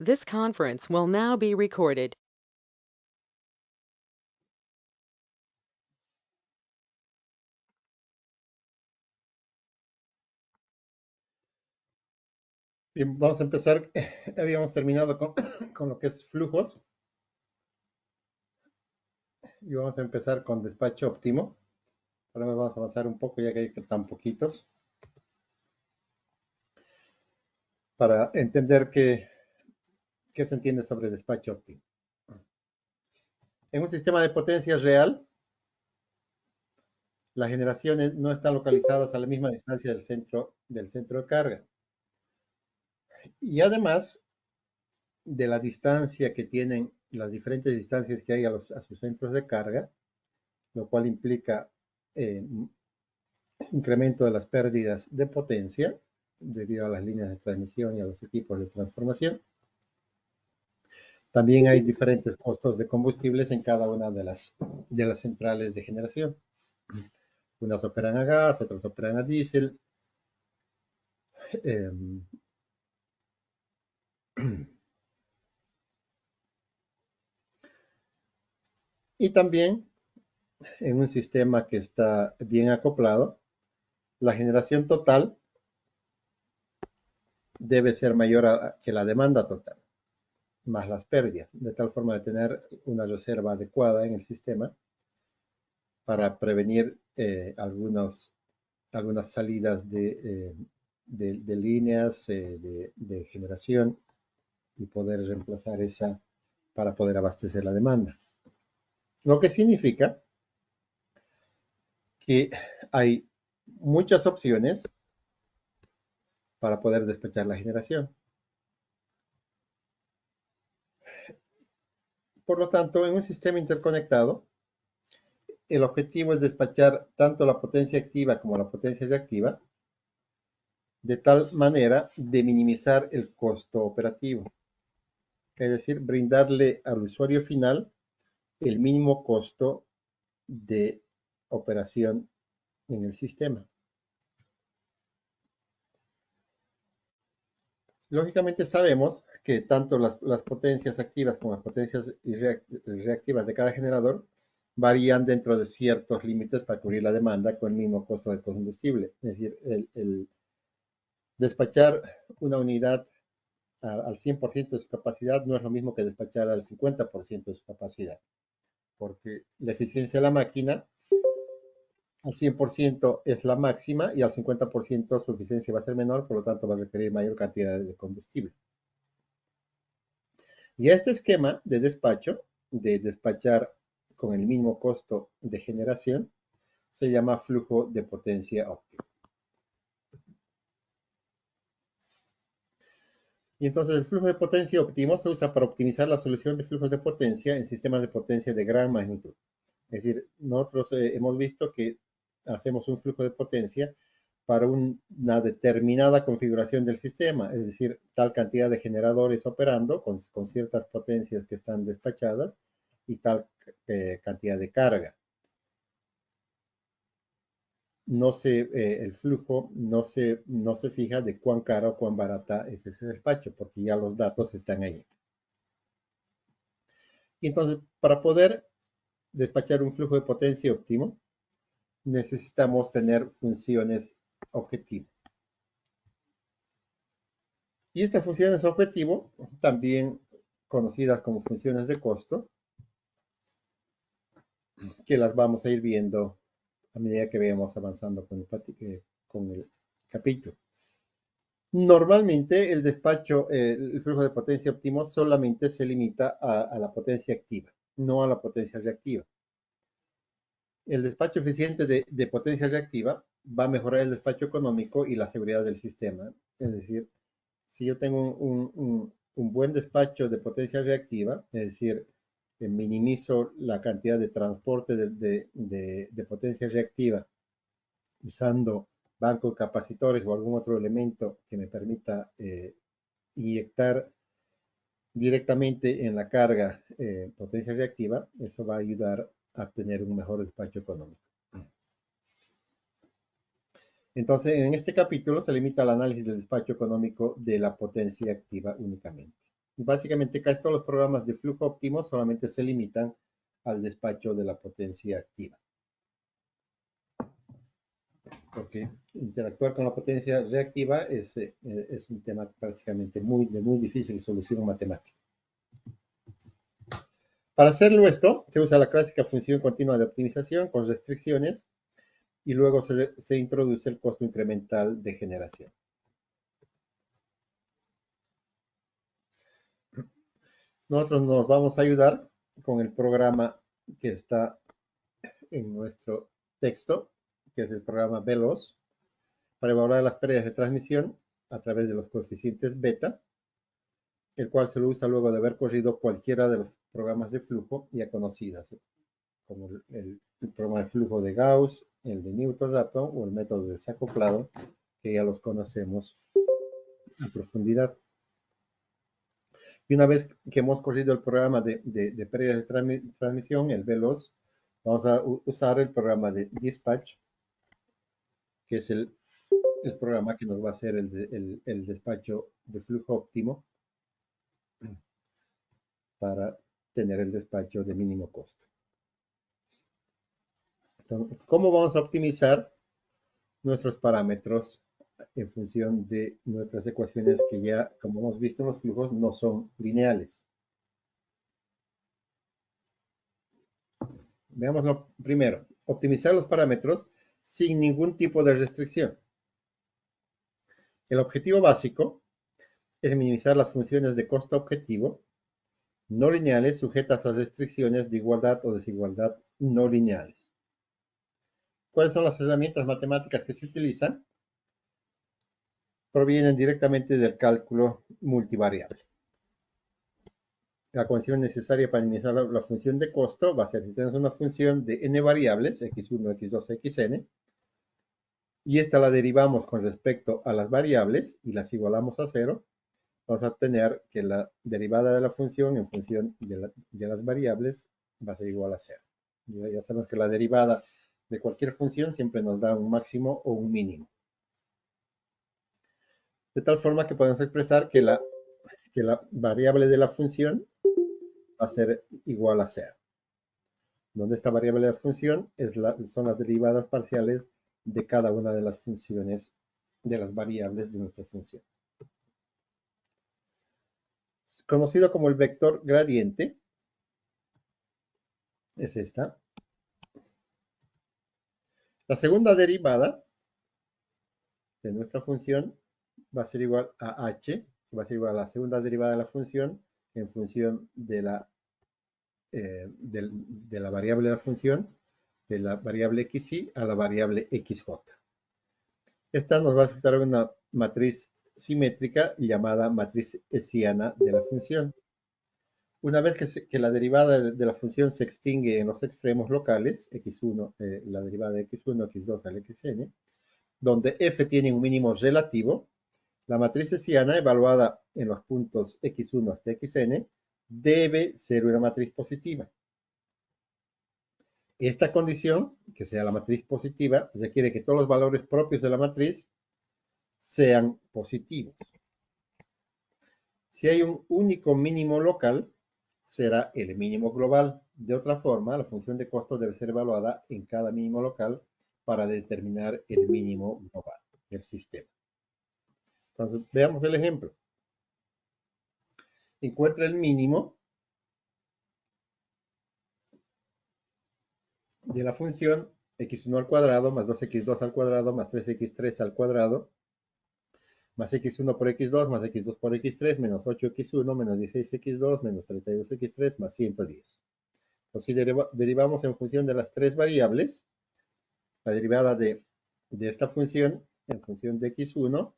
This conference will now be recorded. Bien, vamos a empezar. Habíamos terminado con lo que es flujos y vamos a empezar con despacho óptimo. Ahora vamos a avanzar un poco ya que hay tan poquitos para entender qué se entiende sobre despacho óptimo. En un sistema de potencia real, las generaciones no están localizadas a la misma distancia del centro de carga. Y además de la distancia que tienen, las diferentes distancias que hay a sus centros de carga, lo cual implica eh, incremento de las pérdidas de potencia debido a las líneas de transmisión y a los equipos de transformación. También hay diferentes costos de combustibles en cada una de las centrales de generación. Unas operan a gas, otras operan a diésel. Eh, y también en un sistema que está bien acoplado, la generación total debe ser mayor que la demanda total, más las pérdidas, de tal forma de tener una reserva adecuada en el sistema para prevenir algunas salidas de líneas de generación y poder reemplazar esa para poder abastecer la demanda. Lo que significa que hay muchas opciones para poder despachar la generación. Por lo tanto, en un sistema interconectado, el objetivo es despachar tanto la potencia activa como la potencia reactiva de tal manera de minimizar el costo operativo, es decir, brindarle al usuario final el mínimo costo de operación en el sistema. Lógicamente sabemos que tanto las potencias activas como las potencias reactivas de cada generador varían dentro de ciertos límites para cubrir la demanda con el mismo costo de combustible. Es decir, el despachar una unidad al 100% de su capacidad no es lo mismo que despachar al 50% de su capacidad, porque la eficiencia de la máquina al 100% es la máxima y al 50% su eficiencia va a ser menor, por lo tanto va a requerir mayor cantidad de combustible. Y a este esquema de despachar con el mismo costo de generación, se llama flujo de potencia óptima. Y entonces el flujo de potencia óptimo se usa para optimizar la solución de flujos de potencia en sistemas de potencia de gran magnitud. Es decir, nosotros hemos visto que hacemos un flujo de potencia para una determinada configuración del sistema, es decir, tal cantidad de generadores operando con ciertas potencias que están despachadas y tal cantidad de carga. El flujo no se fija de cuán cara o cuán barata es ese despacho, porque ya los datos están ahí. Y entonces, para poder despachar un flujo de potencia óptimo, necesitamos tener funciones objetivo. Y estas funciones objetivo, también conocidas como funciones de costo, que las vamos a ir viendo a medida que vayamos avanzando con el capítulo. Normalmente el flujo de potencia óptimo solamente se limita a la potencia activa, no a la potencia reactiva. El despacho eficiente de potencia reactiva va a mejorar el despacho económico y la seguridad del sistema. Es decir, si yo tengo un buen despacho de potencia reactiva, es decir, minimizo la cantidad de transporte de potencia reactiva usando bancos capacitores o algún otro elemento que me permita inyectar directamente en la carga potencia reactiva, eso va a ayudar a tener un mejor despacho económico. Entonces, en este capítulo se limita al análisis del despacho económico de la potencia activa únicamente. Básicamente casi todos los programas de flujo óptimo solamente se limitan al despacho de la potencia activa. Porque interactuar con la potencia reactiva es un tema prácticamente de muy difícil solución matemática. Para hacerlo esto, se usa la clásica función continua de optimización con restricciones y luego se introduce el costo incremental de generación. Nosotros nos vamos a ayudar con el programa que está en nuestro texto, que es el programa Veloz, para evaluar las pérdidas de transmisión a través de los coeficientes beta, el cual se lo usa luego de haber corrido cualquiera de los programas de flujo ya conocidas, como el programa de flujo de Gauss, el de Newton-Raphson o el método de desacoplado, que ya los conocemos a profundidad. Y una vez que hemos corrido el programa de pérdidas de transmisión, el Veloz, vamos a usar el programa de Dispatch, que es el programa que nos va a hacer el despacho de flujo óptimo para tener el despacho de mínimo costo. Entonces, ¿cómo vamos a optimizar nuestros parámetros en función de nuestras ecuaciones que ya, como hemos visto en los flujos, no son lineales? Veámoslo primero. Optimizar los parámetros sin ningún tipo de restricción. El objetivo básico es minimizar las funciones de costo objetivo no lineales sujetas a restricciones de igualdad o desigualdad no lineales. ¿Cuáles son las herramientas matemáticas que se utilizan? Provienen directamente del cálculo multivariable. La condición necesaria para minimizar la función de costo va a ser si tenemos una función de n variables, x1, x2, xn, y esta la derivamos con respecto a las variables y las igualamos a 0, vamos a obtener que la derivada de la función en función de las variables va a ser igual a 0. Ya sabemos que la derivada de cualquier función siempre nos da un máximo o un mínimo. De tal forma que podemos expresar que la variable de la función va a ser igual a 0. Donde esta variable de la función son las derivadas parciales de cada una de las funciones de las variables de nuestra función. Conocido como el vector gradiente, es esta. La segunda derivada de nuestra función va a ser igual a h, que va a ser igual a la segunda derivada de la función en función de la variable de la función, de la variable xy a la variable xj. Esta nos va a resultar una matriz simétrica llamada matriz hessiana de la función. Una vez que la derivada de la función se extingue en los extremos locales, x1, la derivada de x1, x2 al xn, donde f tiene un mínimo relativo, la matriz hessiana evaluada en los puntos x1 hasta xn debe ser una matriz positiva. Esta condición, que sea la matriz positiva, requiere que todos los valores propios de la matriz sean positivos. Si hay un único mínimo local, será el mínimo global. De otra forma, la función de costo debe ser evaluada en cada mínimo local para determinar el mínimo global del sistema. Entonces, veamos el ejemplo. Encuentra el mínimo de la función x1 al cuadrado más 2x2 al cuadrado más 3x3 al cuadrado más x1 por x2 más x2 por x3 menos 8x1 menos 16x2 menos 32x3 más 110. Entonces, si derivamos en función de las tres variables, la derivada de esta función en función de x1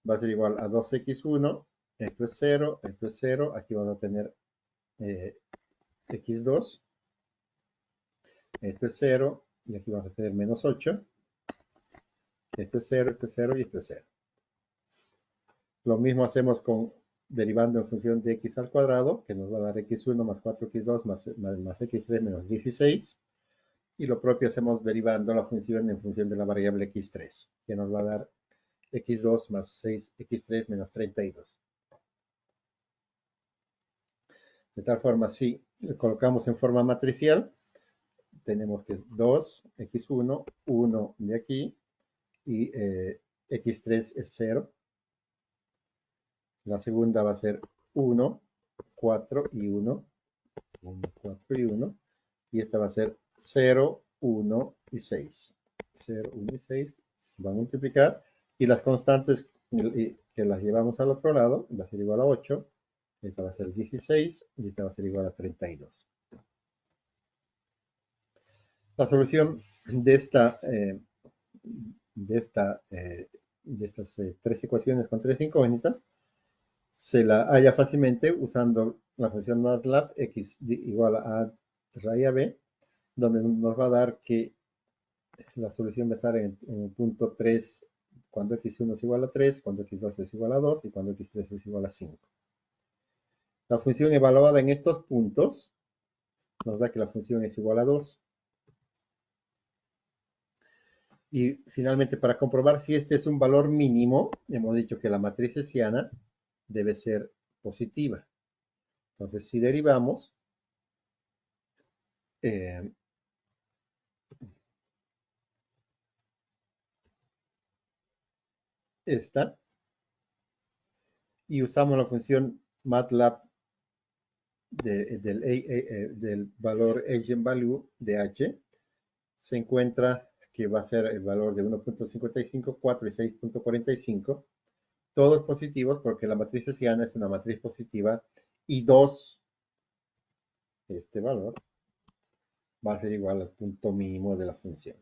va a ser igual a 2x1, esto es 0, aquí vamos a tener x2, esto es 0, y aquí vamos a tener menos 8, esto es 0, esto es 0 y esto es 0. Lo mismo hacemos derivando en función de x al cuadrado, que nos va a dar x1 más 4x2 más x3 menos 16. Y lo propio hacemos derivando la función en función de la variable x3, que nos va a dar x2 más 6x3 menos 32. De tal forma, si lo colocamos en forma matricial, tenemos que es 2, x1, 1 de aquí, y x3 es 0. La segunda va a ser 1, 4 y 1, 1, 4 y 1. Y esta va a ser 0, 1 y 6. 0, 1 y 6 se van a multiplicar. Y las constantes que las llevamos al otro lado va a ser igual a 8. Esta va a ser 16 y esta va a ser igual a 32. La solución de estas tres ecuaciones con tres incógnitas se la halla fácilmente usando la función MATLAB x igual a raíz b, donde nos va a dar que la solución va a estar en el punto 3 cuando x1 es igual a 3, cuando x2 es igual a 2 y cuando x3 es igual a 5. La función evaluada en estos puntos nos da que la función es igual a 2. Y finalmente, para comprobar si este es un valor mínimo, hemos dicho que la matriz hessiana debe ser positiva. Entonces, si derivamos, esta y usamos la función MATLAB del valor eigenvalue de h, se encuentra que va a ser el valor de 1.55, 4 y 6.45, todos positivos porque la matriz hessiana es una matriz positiva y 2, este valor, va a ser igual al punto mínimo de la función.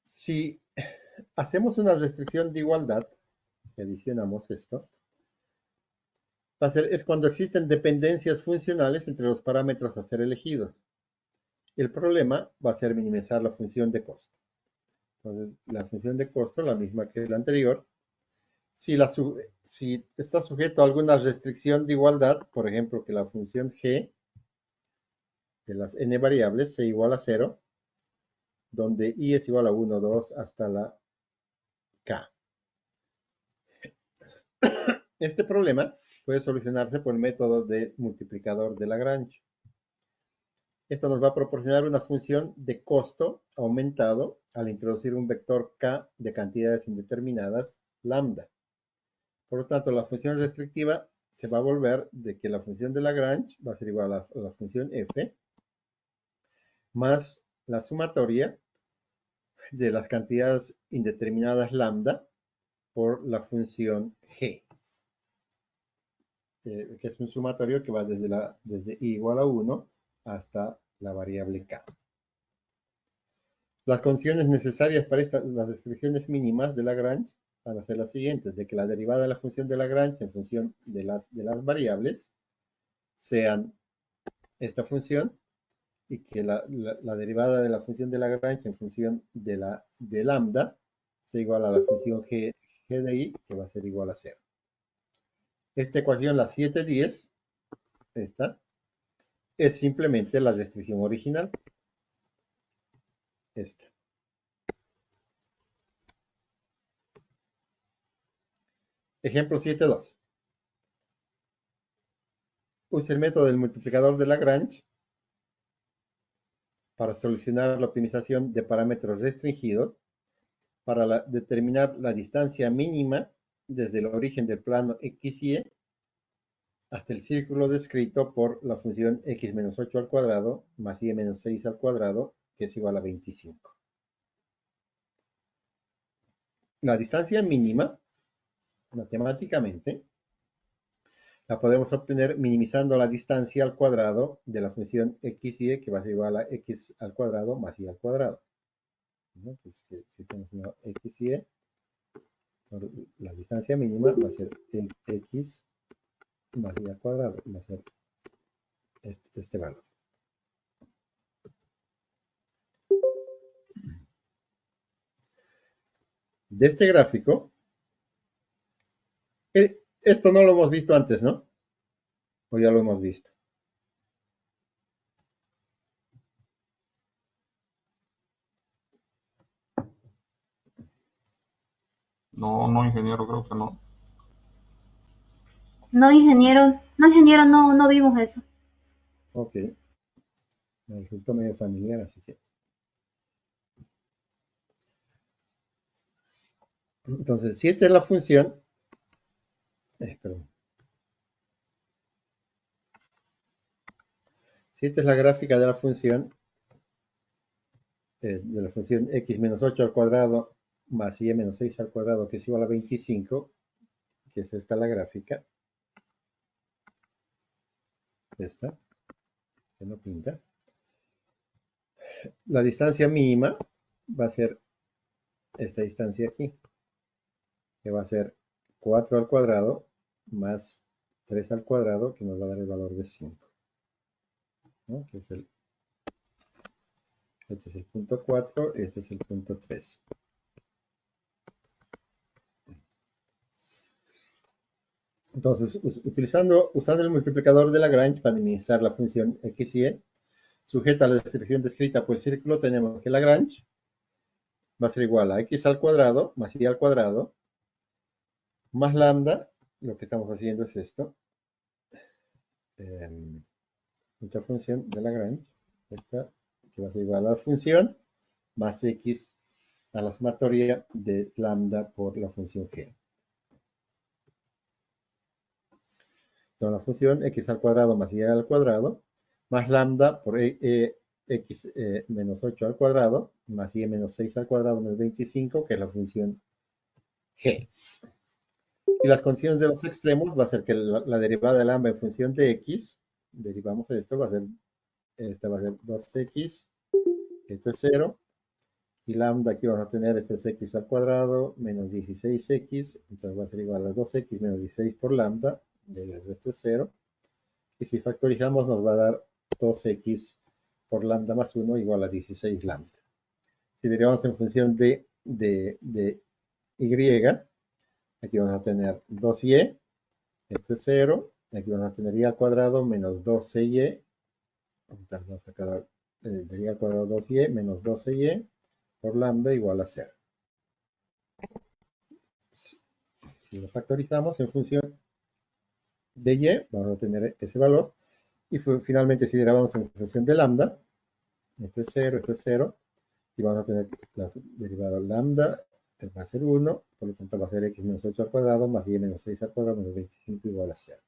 Si hacemos una restricción de igualdad, si adicionamos esto, va a ser, es cuando existen dependencias funcionales entre los parámetros a ser elegidos. El problema va a ser minimizar la función de costo. Entonces, la función de costo, la misma que la anterior, si está sujeto a alguna restricción de igualdad, por ejemplo, que la función g de las n variables sea igual a 0, donde i es igual a 1, 2 hasta la k. Este problema puede solucionarse por el método de multiplicador de Lagrange. Esto nos va a proporcionar una función de costo aumentado al introducir un vector k de cantidades indeterminadas, lambda. Por lo tanto, la función restrictiva se va a volver de que la función de Lagrange va a ser igual a la función f más la sumatoria de las cantidades indeterminadas lambda por la función g, que es un sumatorio que va desde i igual a 1 hasta la variable k. Las condiciones necesarias para las restricciones mínimas de Lagrange van a ser las siguientes, de que la derivada de la función de Lagrange en función de las variables sean esta función y que la derivada de la función de Lagrange en función de lambda sea igual a la función g de i, que va a ser igual a 0. Esta ecuación, la 710, esta, es simplemente la restricción original. Esta. Ejemplo 7.2. Use el método del multiplicador de Lagrange para solucionar la optimización de parámetros restringidos para determinar la distancia mínima desde el origen del plano x y y hasta el círculo descrito por la función x menos 8 al cuadrado más y menos 6 al cuadrado, que es igual a 25. La distancia mínima, matemáticamente, la podemos obtener minimizando la distancia al cuadrado de la función x y y, que va a ser igual a x al cuadrado más y al cuadrado. ¿No? Entonces, si tenemos una x y y, la distancia mínima va a ser x más y al cuadrado, va a ser este valor. De este gráfico, esto no lo hemos visto antes, ¿no? O ya lo hemos visto. No, no, ingeniero, creo que no. No, ingeniero, no, ingeniero, no, no vimos eso. Ok, me resultó medio familiar, así que. Entonces, si esta es la función, perdón, si esta es la gráfica de la función x menos 8 al cuadrado más y menos 6 al cuadrado, que es igual a 25, que es esta la gráfica, esta, que no pinta, la distancia mínima va a ser esta distancia aquí, que va a ser 4 al cuadrado más 3 al cuadrado, que nos va a dar el valor de 5, ¿no? Este es el punto 4, este es el punto 3. Entonces, usando el multiplicador de Lagrange para minimizar la función x y y, sujeta a la descripción descrita por el círculo, tenemos que Lagrange va a ser igual a x al cuadrado más y al cuadrado más lambda. Lo que estamos haciendo es esto. Esta función de Lagrange, esta que va a ser igual a la función más x a la sumatoria de lambda por la función g. Entonces la función x al cuadrado más y al cuadrado más lambda por x menos 8 al cuadrado más y menos 6 al cuadrado menos 25, que es la función g. Y las condiciones de los extremos va a ser que la derivada de lambda en función de x, derivamos esto, esta va a ser 2x, esto es 0, y lambda aquí vamos a tener, esto es x al cuadrado menos 16x, entonces va a ser igual a 2x menos 16 por lambda, esto es 0, y si factorizamos nos va a dar 2x por lambda más 1 igual a 16 lambda. Si derivamos en función de y, aquí vamos a tener 2y, esto es 0, aquí vamos a tener y al cuadrado menos 12y, entonces vamos a quedar de y al cuadrado 2y menos 12y por lambda igual a 0. Si lo factorizamos en función de y, vamos a tener ese valor, y finalmente si derivamos en función de lambda, esto es 0, esto es 0, y vamos a tener la derivada lambda, va a ser 1, por lo tanto va a ser x menos 8 al cuadrado más y menos 6 al cuadrado menos 25 igual a 0.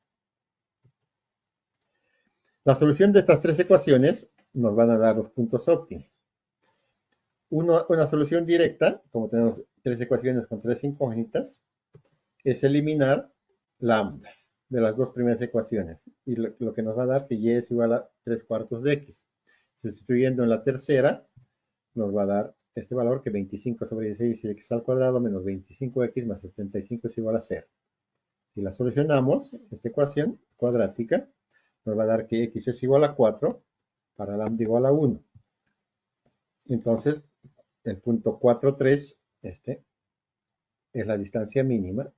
La solución de estas tres ecuaciones nos van a dar los puntos óptimos. Una solución directa, como tenemos tres ecuaciones con tres incógnitas, es eliminar lambda de las dos primeras ecuaciones. Y lo que nos va a dar que y es igual a 3 cuartos de x. Sustituyendo en la tercera, nos va a dar este valor que 25 sobre 16 es x al cuadrado menos 25x más 75 es igual a 0. Si la solucionamos, esta ecuación cuadrática nos va a dar que x es igual a 4 para lambda igual a 1. Entonces, el punto 4, 3, este, es la distancia mínima,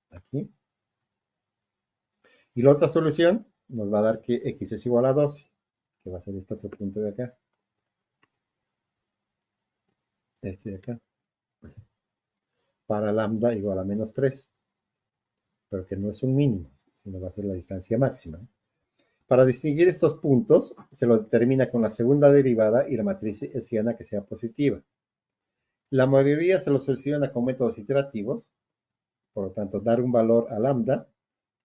aquí. Y la otra solución nos va a dar que x es igual a 12, que va a ser este otro punto de acá. Este de acá. Para lambda igual a menos 3, pero que no es un mínimo, sino va a ser la distancia máxima. Para distinguir estos puntos, se lo determina con la segunda derivada y la matriz hessiana que sea positiva. La mayoría se lo soluciona con métodos iterativos, por lo tanto, dar un valor a lambda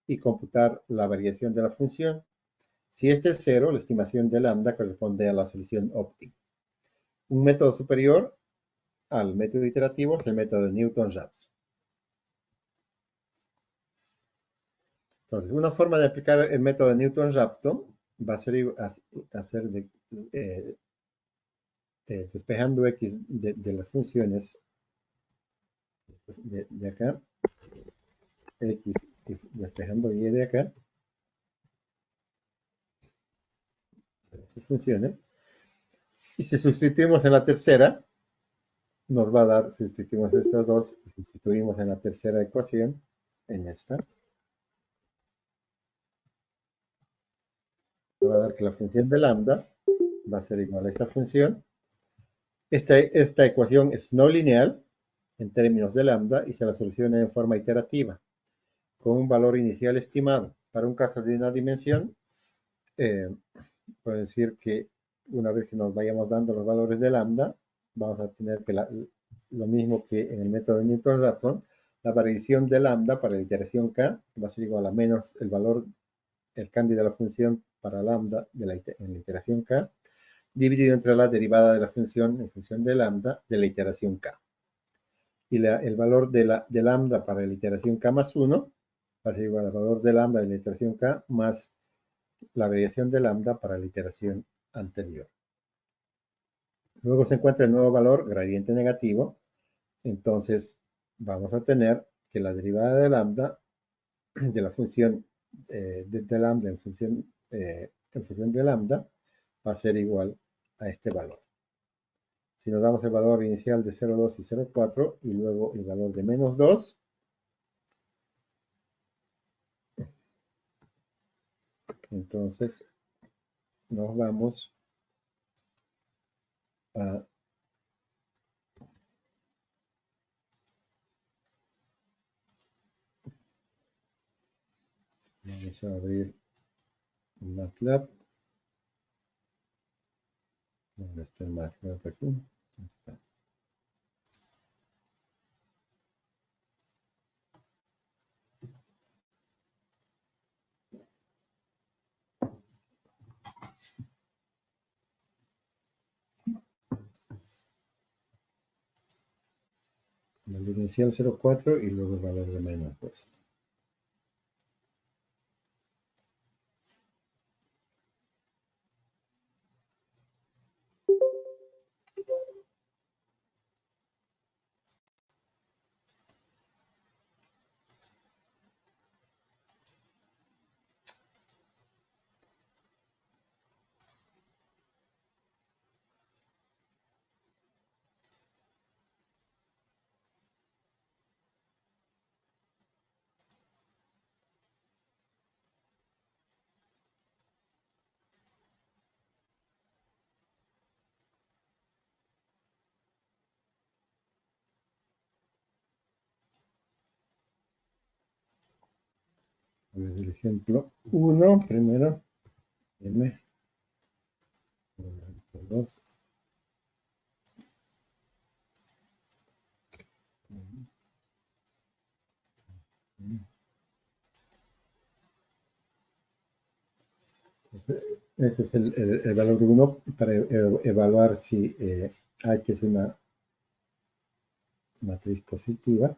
y computar la variación de la función. Si este es 0, la estimación de lambda corresponde a la solución óptima. Un método superior al método iterativo es el método de Newton-Raphson. Entonces, una forma de aplicar el método de Newton-Raphson va a ser despejando x de las funciones de acá, x y despejando y de acá, se funcione. Y si sustituimos en la tercera, nos va a dar, sustituimos estas dos y sustituimos en la tercera ecuación, en esta, nos va a dar que la función de lambda va a ser igual a esta función. Esta ecuación es no lineal, en términos de lambda y se la soluciona en forma iterativa, con un valor inicial estimado. Para un caso de una dimensión, puedo decir que una vez que nos vayamos dando los valores de lambda, vamos a tener que lo mismo que en el método de Newton-Raphson, la variación de lambda para la iteración k va a ser igual a menos el valor, el cambio de la función para lambda en la iteración k, dividido entre la derivada de la función en función de lambda de la iteración k. Y el valor de lambda para la iteración k más 1 va a ser igual al valor de lambda de la iteración k más la variación de lambda para la iteración anterior. Luego se encuentra el nuevo valor, gradiente negativo. Entonces vamos a tener que la derivada de lambda de la función de lambda en función de lambda va a ser igual a este valor. Si nos damos el valor inicial de 0,2 y 0,4 y luego el valor de menos 2, entonces nos vamos a vamos a abrir MATLAB. ¿Dónde está el MATLAB aquí? Aquí está. El inicial 0,4 y luego el valor de menos 2. El ejemplo 1 primero, m, 2, entonces, este es el valor 1 para evaluar si H es una matriz positiva.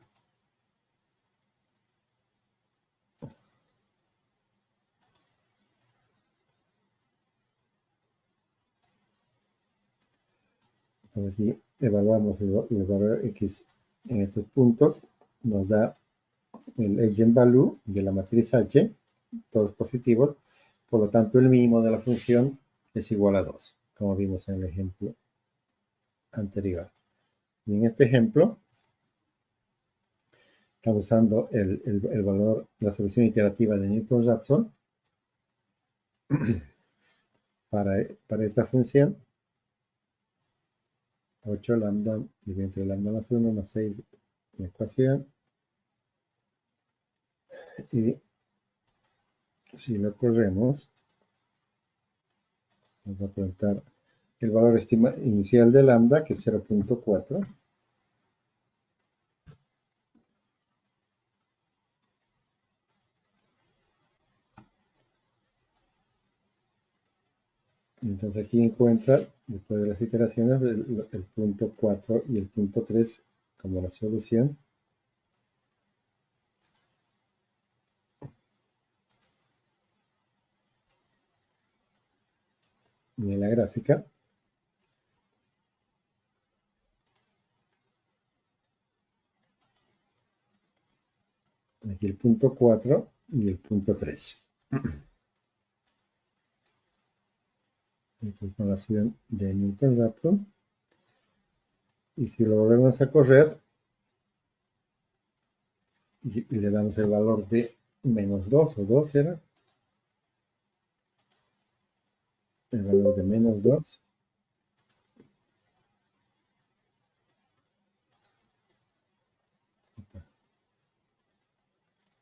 Entonces, si evaluamos el valor X en estos puntos, nos da el eigenvalue de la matriz H, todos positivos, por lo tanto el mínimo de la función es igual a 2, como vimos en el ejemplo anterior. Y en este ejemplo, estamos usando el valor, la solución iterativa de Newton-Raphson para esta función. 8 lambda dividido entre lambda más 1 más 6 en la ecuación. Y si lo corremos, nos va a preguntar el valor inicial de lambda, que es 0,4. Entonces aquí encuentra, después de las iteraciones, el punto 4 y el punto 3 como la solución. Y en la gráfica, aquí el punto 4 y el punto 3. Esta es la relación de Newton-Raphson. Y si lo volvemos a correr, y le damos el valor de menos 2 o 2 era. El valor de menos 2.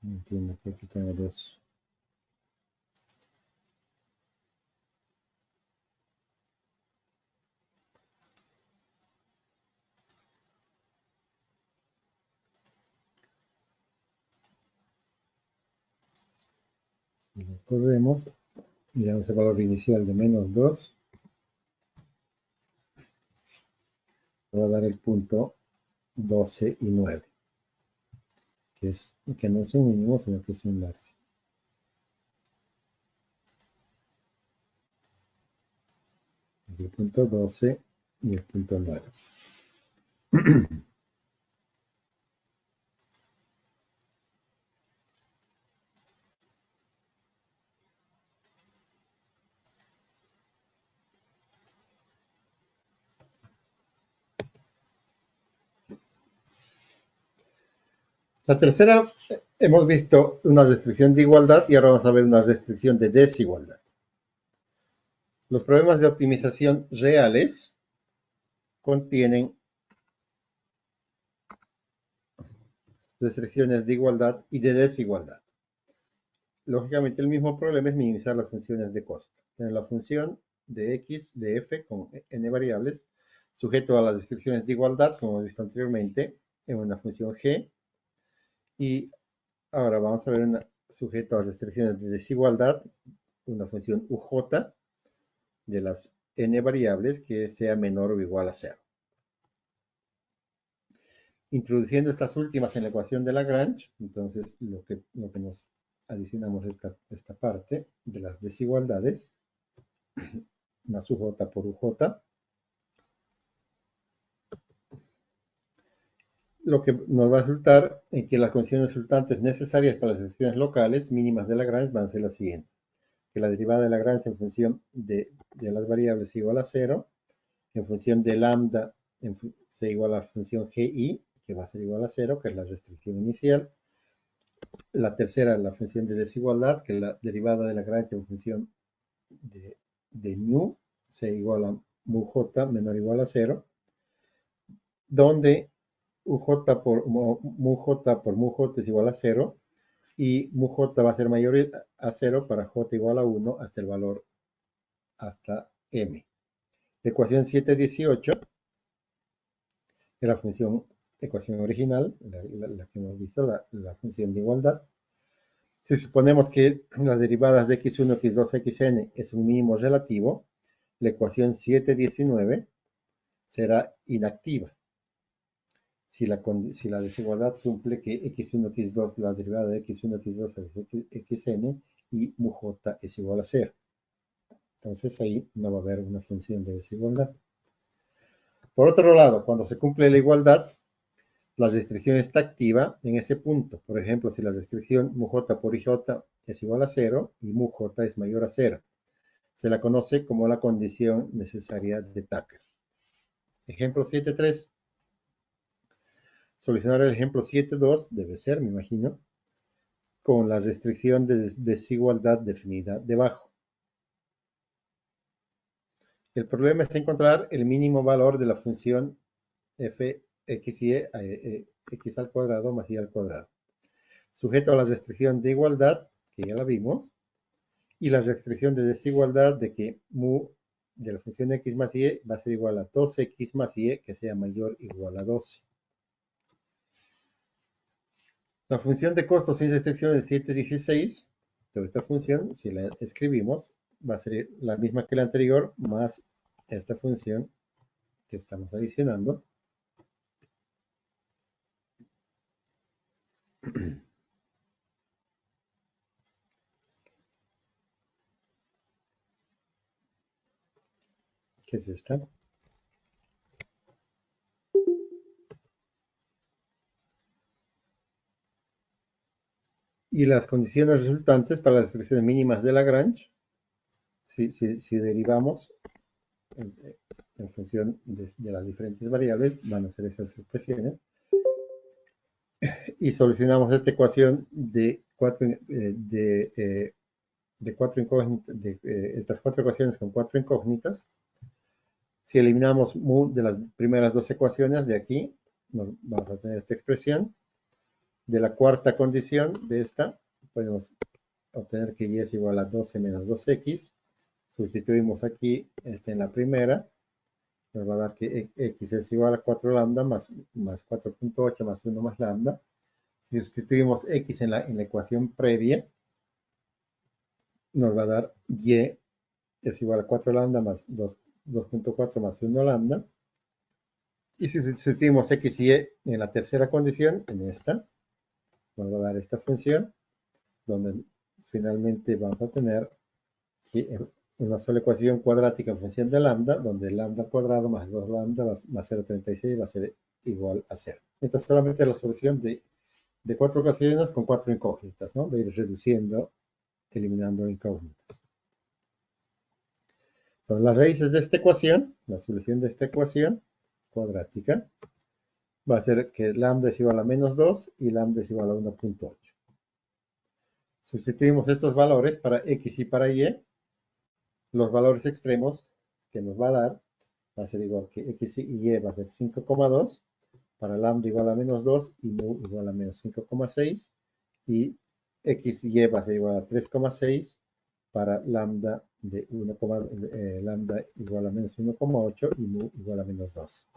No entiendo por qué tengo dos. Si lo corremos y le damos el valor inicial de menos 2, va a dar el punto 12 y 9, que no es un mínimo, sino que es un máximo. El punto 12 y el punto 9. La tercera, hemos visto una restricción de igualdad y ahora vamos a ver una restricción de desigualdad. Los problemas de optimización reales contienen restricciones de igualdad y de desigualdad. Lógicamente, el mismo problema es minimizar las funciones de costo. En la función de x, de f, con n variables, sujeto a las restricciones de igualdad, como hemos visto anteriormente, en una función g. Y ahora vamos a ver sujeto a las restricciones de desigualdad, una función uj de las n variables que sea menor o igual a 0. Introduciendo estas últimas en la ecuación de Lagrange, entonces lo que nos adicionamos esta parte de las desigualdades, más uj por uj, lo que nos va a resultar en que las condiciones resultantes necesarias para las excepciones locales mínimas de Lagrange van a ser las siguientes. Que la derivada de Lagrange en función de las variables es igual a 0, en función de lambda sea igual a la función gi, que va a ser igual a 0, que es la restricción inicial. La tercera, la función de desigualdad, que es la derivada de Lagrange en función de mu sea igual a mu j menor o igual a 0, donde uj por mu j es igual a 0 y mu j va a ser mayor a 0 para j igual a 1 hasta el valor hasta m. La ecuación 718 es la ecuación original, la que hemos visto, la función de igualdad. Si suponemos que las derivadas de x1, x2, xn es un mínimo relativo, la ecuación 719 será inactiva. Si la desigualdad cumple que x1, x2, la derivada de x1, x2 es xn y mu j es igual a 0. Entonces ahí no va a haber una función de desigualdad. Por otro lado, cuando se cumple la igualdad, la restricción está activa en ese punto. Por ejemplo, si la restricción mu j por ij es igual a 0 y mu j es mayor a 0. Se la conoce como la condición necesaria de Tucker. Ejemplo 7.3. Solucionar el ejemplo 7.2 debe ser, me imagino, con la restricción de desigualdad definida debajo. El problema es encontrar el mínimo valor de la función f x y x al cuadrado más y al cuadrado, sujeto a la restricción de igualdad, que ya la vimos, y la restricción de desigualdad de que mu de la función x más y va a ser igual a 2x más y que sea mayor o igual a 12. La función de costo sin restricción de 716, toda esta función, si la escribimos, va a ser la misma que la anterior, más esta función que estamos adicionando. ¿Qué es esta? Y las condiciones resultantes para las expresiones mínimas de Lagrange, si derivamos en función de las diferentes variables, van a ser esas expresiones. Y solucionamos esta ecuación de estas cuatro ecuaciones con cuatro incógnitas. Si eliminamos mu de las primeras dos ecuaciones de aquí, vamos a tener esta expresión. de la cuarta condición de esta, podemos obtener que y es igual a 12 menos 2x. Sustituimos aquí en la primera. Nos va a dar que x es igual a 4 lambda más 4.8 más 1 más lambda. Si sustituimos x en la ecuación previa, nos va a dar y es igual a 4 lambda más 2.4 más 1 lambda. Y si sustituimos x y y en la tercera condición, en esta, nos va a dar esta función, donde finalmente vamos a tener una sola ecuación cuadrática en función de lambda, donde lambda al cuadrado más 2 lambda más 0,36 va a ser igual a 0. Esta es solamente la solución de 4 ecuaciones con 4 incógnitas, ¿no? De ir reduciendo, eliminando incógnitas. Entonces, las raíces de esta ecuación, la solución de esta ecuación cuadrática, va a ser que lambda es igual a menos 2 y lambda es igual a 1.8. Sustituimos estos valores para x y para y. Los valores extremos que nos va a dar va a ser igual que x y y va a ser 5,2, para lambda igual a menos 2 y mu igual a menos 5,6, y x y y va a ser igual a 3,6 para lambda, lambda igual a menos 1,8 y mu igual a menos 2.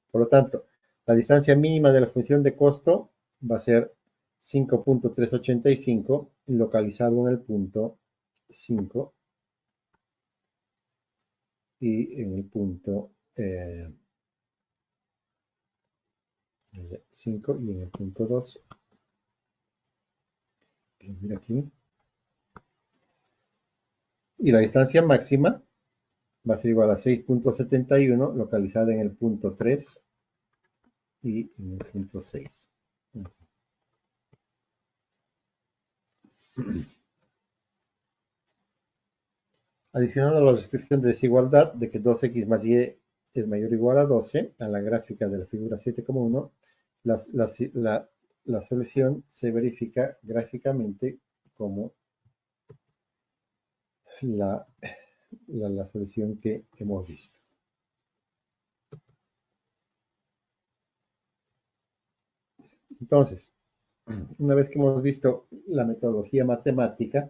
Por lo tanto, la distancia mínima de la función de costo va a ser 5.385 localizado en el punto 5 y en el punto 5 y en el punto 2. Mira aquí. Y la distancia máxima va a ser igual a 6.71 localizada en el punto 3 y en el punto 6. Adicionando la restricción de desigualdad de que 2x más y es mayor o igual a 12, a la gráfica de la figura 7,1, la solución se verifica gráficamente como la solución que hemos visto. Entonces, una vez que hemos visto la metodología matemática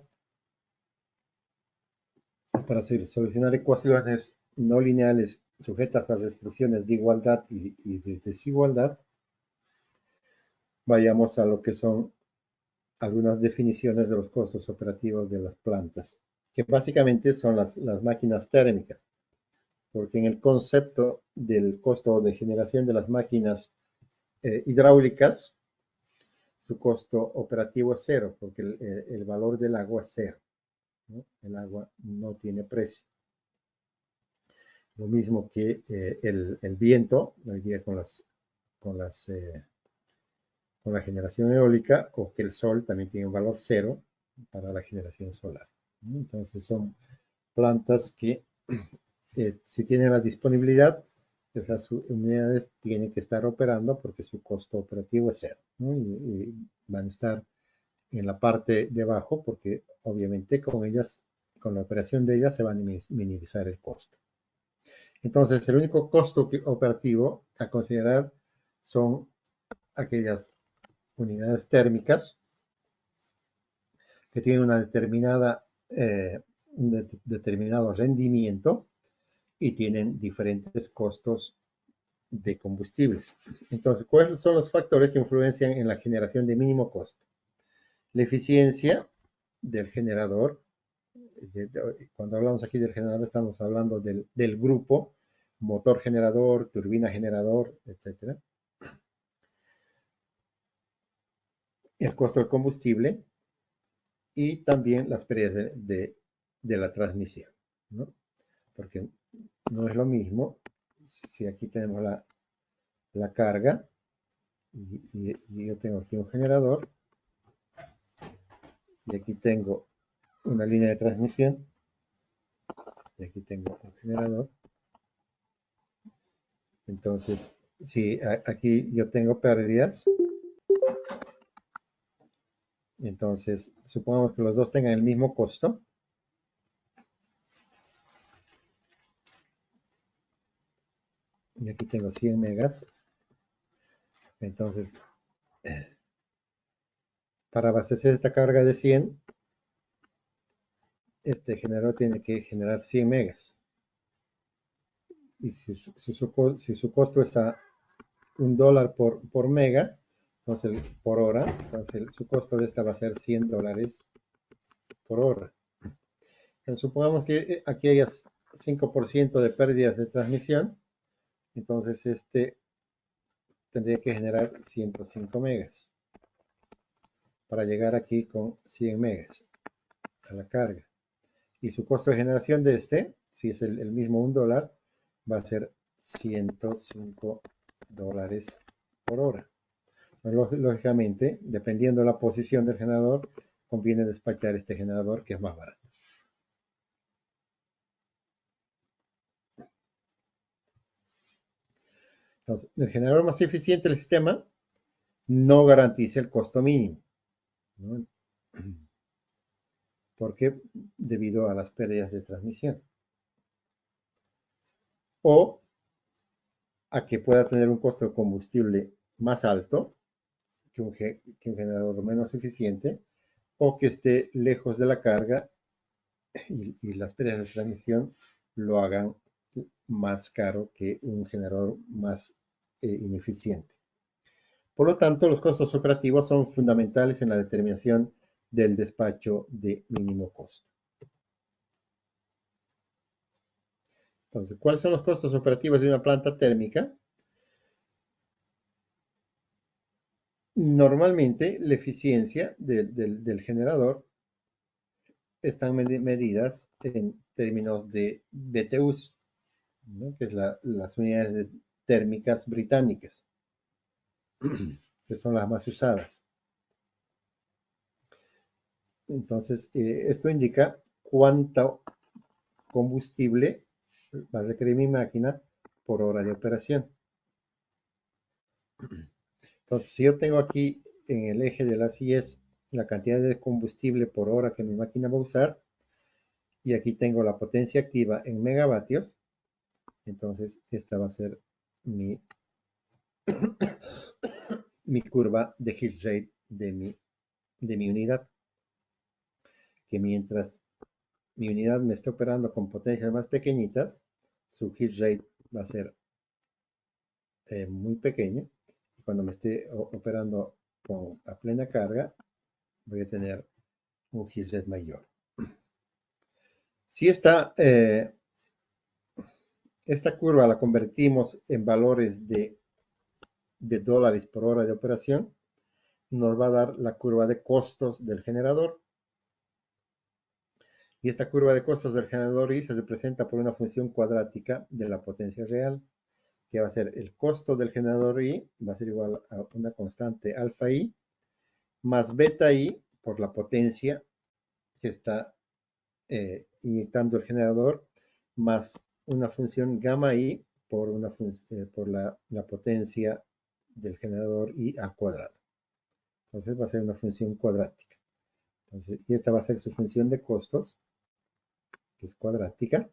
para solucionar ecuaciones no lineales sujetas a restricciones de igualdad y de desigualdad, vayamos a lo que son algunas definiciones de los costos operativos de las plantas, que básicamente son las máquinas térmicas, porque en el concepto del costo de generación de las máquinas hidráulicas, su costo operativo es cero, porque el valor del agua es cero, ¿no? El agua no tiene precio. Lo mismo que el viento, hoy día con la generación eólica, o que el sol también tiene un valor cero para la generación solar, ¿no? Entonces son plantas que si tienen la disponibilidad, esas unidades tienen que estar operando porque su costo operativo es cero, ¿no? Y van a estar en la parte de abajo porque obviamente con la operación de ellas se va a minimizar el costo. Entonces, el único costo operativo a considerar son aquellas unidades térmicas que tienen un determinado rendimiento y tienen diferentes costos de combustibles. Entonces, ¿cuáles son los factores que influencian en la generación de mínimo costo? La eficiencia del generador. Cuando hablamos aquí del generador, estamos hablando del grupo motor generador, turbina generador, etc. El costo del combustible y también las pérdidas de la transmisión, ¿no? Porque no es lo mismo si aquí tenemos la carga y yo tengo aquí un generador y aquí tengo una línea de transmisión y aquí tengo un generador. Entonces, si aquí yo tengo pérdidas, entonces supongamos que los dos tengan el mismo costo. Y aquí tengo 100 megas. Entonces, Para abastecer esta carga de 100, este generador tiene que generar 100 megas. Y si su costo es a $1 por mega, entonces por hora, entonces su costo de esta va a ser $100 por hora. Pero supongamos que aquí haya 5% de pérdidas de transmisión, entonces este tendría que generar 105 megas para llegar aquí con 100 megas a la carga. Y su costo de generación de este, si es el mismo $1, va a ser $105 por hora. Lógicamente, dependiendo de la posición del generador, conviene despachar este generador que es más barato. Entonces, el generador más eficiente del sistema no garantiza el costo mínimo, ¿no? Porque debido a las pérdidas de transmisión. O a que pueda tener un costo de combustible más alto que un generador menos eficiente, o que esté lejos de la carga y las pérdidas de transmisión lo hagan más caro que un generador más ineficiente. Por lo tanto, los costos operativos son fundamentales en la determinación del despacho de mínimo costo. Entonces, ¿cuáles son los costos operativos de una planta térmica? Normalmente, la eficiencia del generador están medidas en términos de BTUs, ¿no? Que es las unidades térmicas británicas, que son las más usadas. Entonces, esto indica cuánto combustible va a requerir mi máquina por hora de operación. Entonces, si yo tengo aquí en el eje de las IES la cantidad de combustible por hora que mi máquina va a usar, y aquí tengo la potencia activa en megavatios, entonces esta va a ser mi curva de heat rate de mi unidad, que mientras mi unidad me esté operando con potencias más pequeñitas, su heat rate va a ser muy pequeño, y cuando me esté operando a plena carga, voy a tener un heat rate mayor. Si esta curva la convertimos en valores de dólares por hora de operación, nos va a dar la curva de costos del generador. Y esta curva de costos del generador I se representa por una función cuadrática de la potencia real, que va a ser el costo del generador I, va a ser igual a una constante alfa I, más beta I por la potencia que está inyectando el generador, más una función gamma I por la potencia del generador I al cuadrado. Entonces va a ser una función cuadrática. Entonces, y esta va a ser su función de costos, que es cuadrática,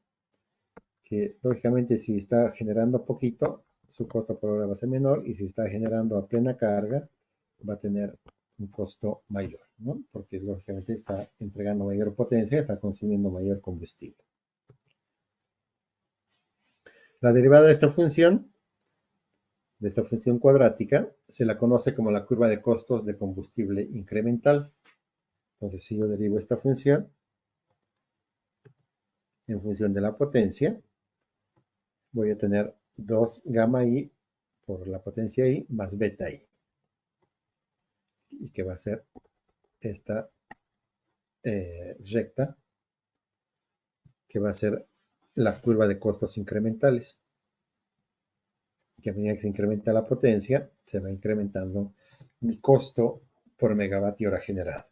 que lógicamente si está generando poquito, su costo por hora va a ser menor, y si está generando a plena carga, va a tener un costo mayor, ¿no? Porque lógicamente está entregando mayor potencia, está consumiendo mayor combustible. La derivada de esta función cuadrática, se la conoce como la curva de costos de combustible incremental. Entonces, si yo derivo esta función en función de la potencia, voy a tener 2 gamma I por la potencia I más beta I. Y que va a ser esta recta, que va a ser la curva de costos incrementales. Que a medida que se incrementa la potencia, se va incrementando mi costo por megavatio hora generado.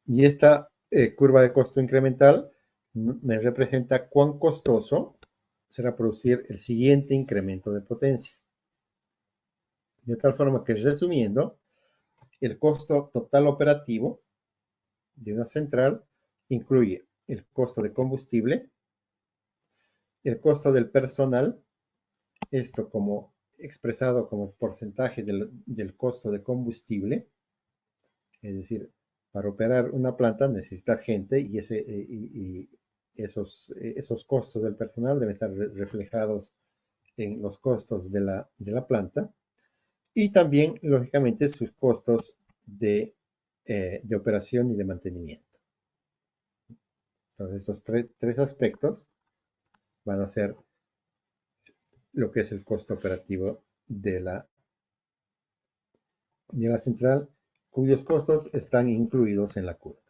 Y esta curva de costo incremental me representa cuán costoso será producir el siguiente incremento de potencia. De tal forma que, resumiendo, el costo total operativo de una central incluye el costo de combustible, el costo del personal, esto como expresado como porcentaje del costo de combustible, Es decir, para operar una planta necesitas gente y, esos costos del personal deben estar reflejados en los costos de la planta y también, lógicamente, sus costos de operación y de mantenimiento. Entonces, estos tres aspectos van a ser lo que es el costo operativo de la central, cuyos costos están incluidos en la curva.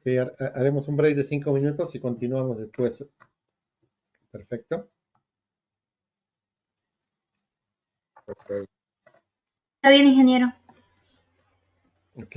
Ok, haremos un break de 5 minutos y continuamos después. Perfecto. Ok. Está bien, ingeniero. Ok.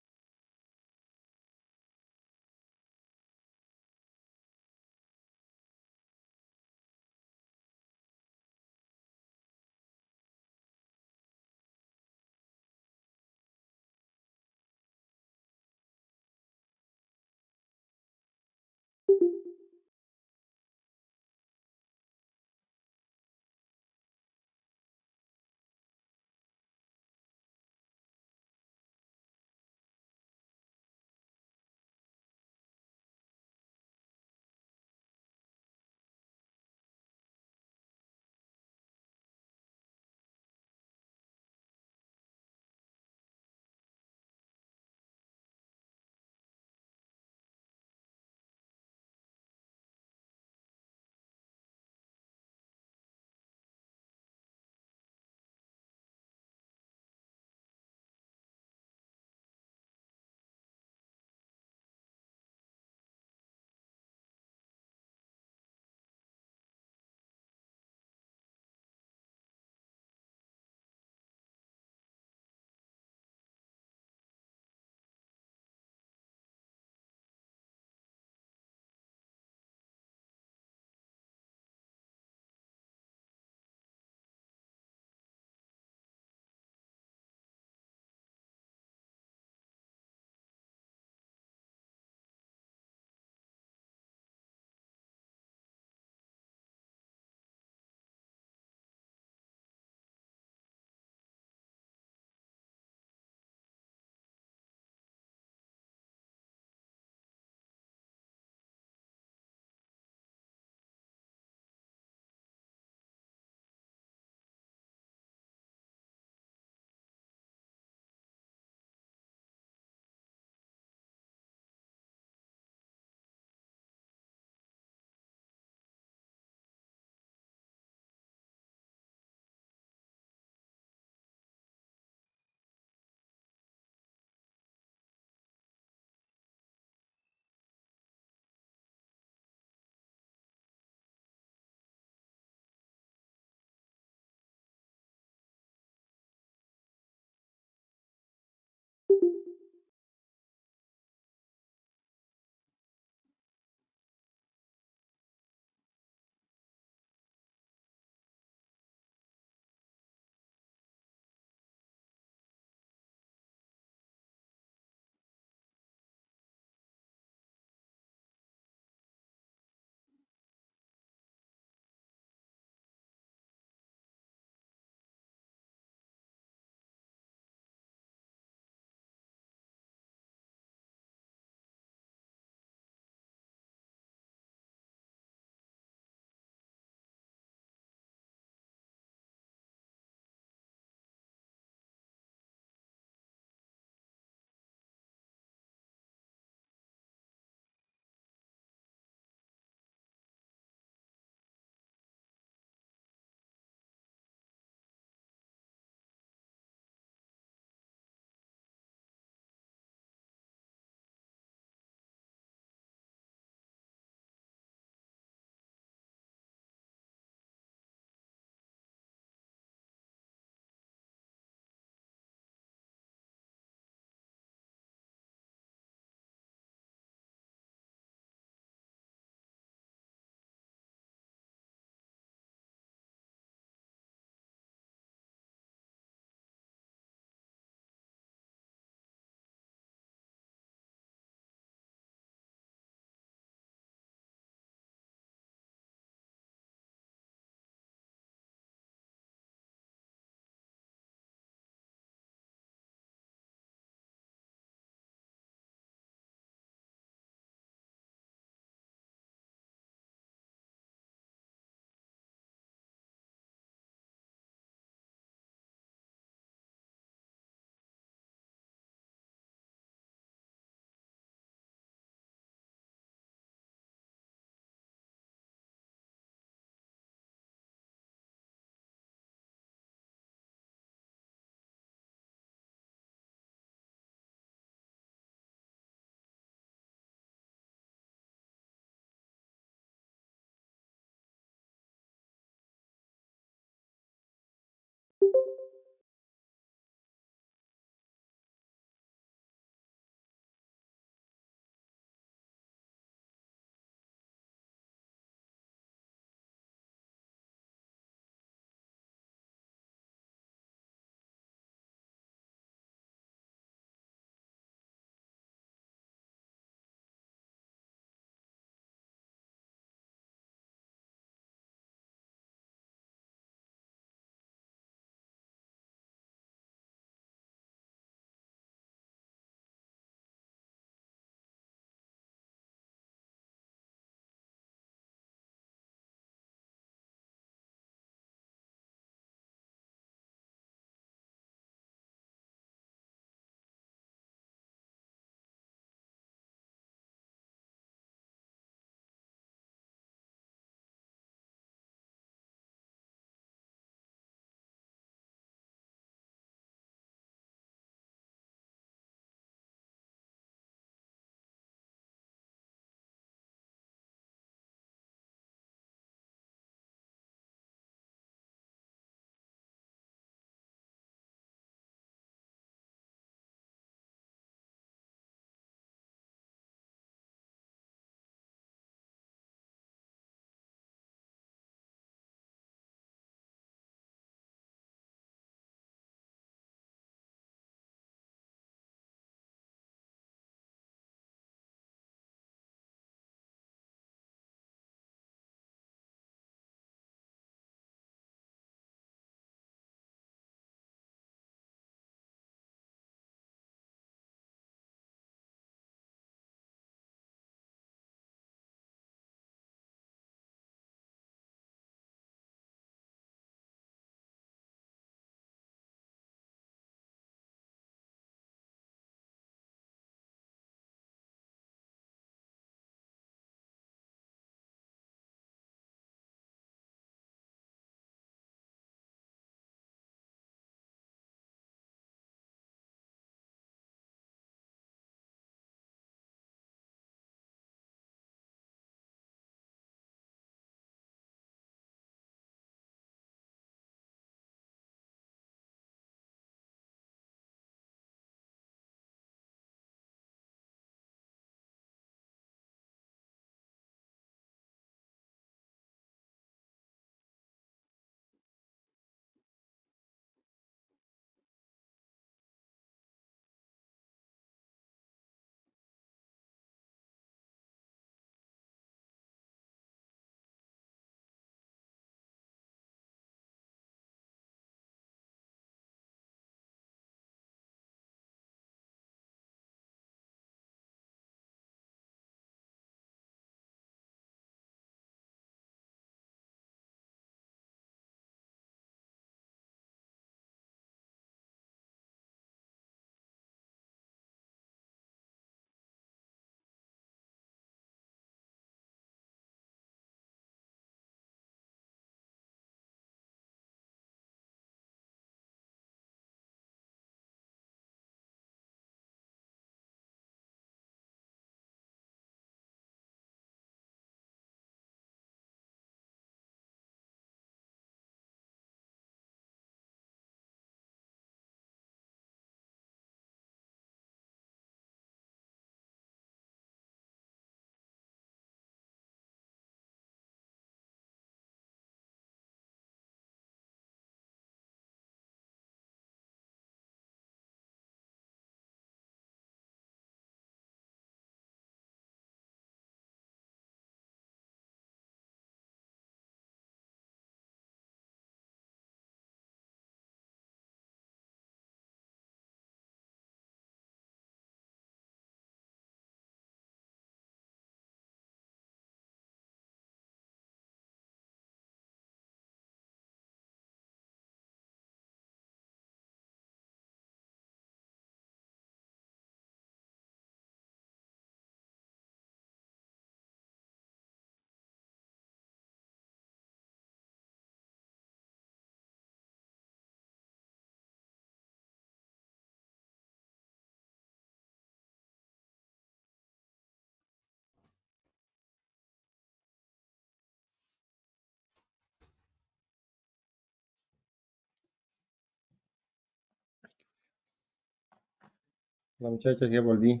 Hola muchachos, ya volví.